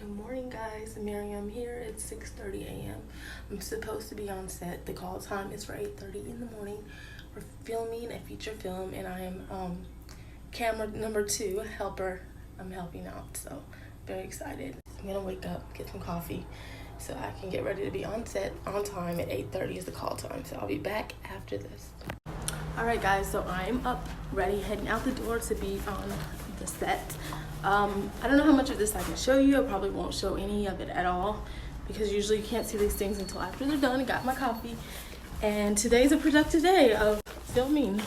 Good morning, guys. Miriam here. It's 6:30 a.m. I'm supposed to be on set. The call time is for 8:30 in the morning. We're filming a feature film, and I am camera number 2 helper. I'm helping out, so very excited. I'm gonna wake up, get some coffee, so I can get ready to be on set on time at 8:30 is the call time. So I'll be back after this. All right, guys. So I'm up, ready, heading out the door to be on the set. I don't know how much of this I can show you. I probably won't show any of it at all because usually you can't see these things until after they're done. I got my coffee, and today's a productive day of filming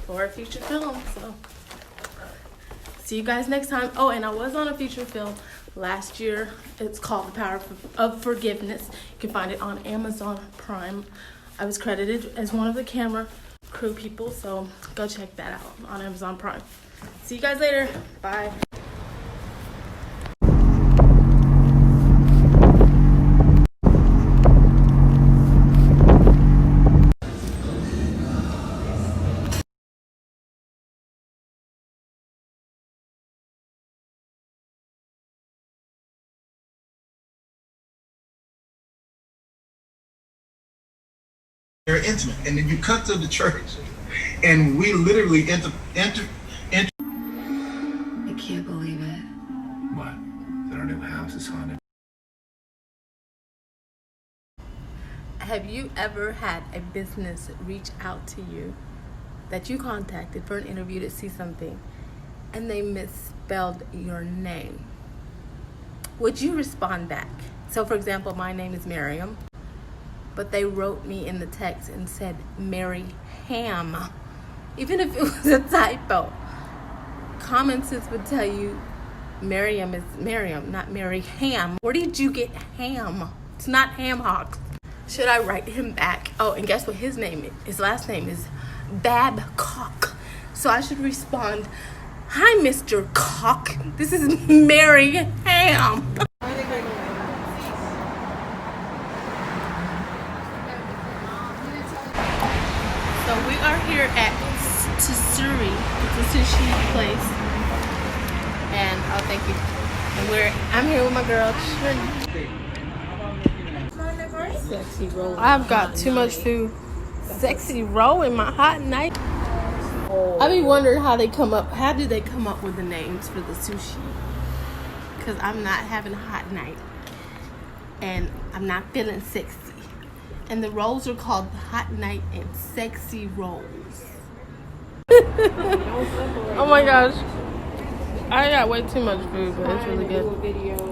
for a feature film. So see you guys next time. Oh, and I was on a feature film last year. It's called The Power of Forgiveness. You can find it on Amazon Prime. I was credited as one of the camera crew people, so go check that out on Amazon Prime. See you guys later. Bye. Very intimate, and then you cut to the church, and we literally enter. I can't believe it. What? That our new house is haunted? Have you ever had a business reach out to you that you contacted for an interview to see something and they misspelled your name? Would you respond back? So for example, my name is Miriam, but they wrote me in the text and said Mary Ham. Even if it was a typo, common sense would tell you Miriam is Miriam, not Mary Ham. Where did you get ham? It's not Ham Hocks. Should I write him back? Oh, and guess what his name is? His last name is Babcock. So I should respond, hi, Mr. Cock. This is Mary Ham. So we are here at Tsuri. It's a sushi place. And oh, thank you. And I'm here with my girl Trin. Sexy roll. I've got too much food. Sexy roll in my hot night. I be wondering how do they come up with the names for the sushi? Because I'm not having a hot night. And I'm not feeling sexy. And the rolls are called Hot Night and Sexy Rolls. Oh my gosh. I got way too much food, but it's really good.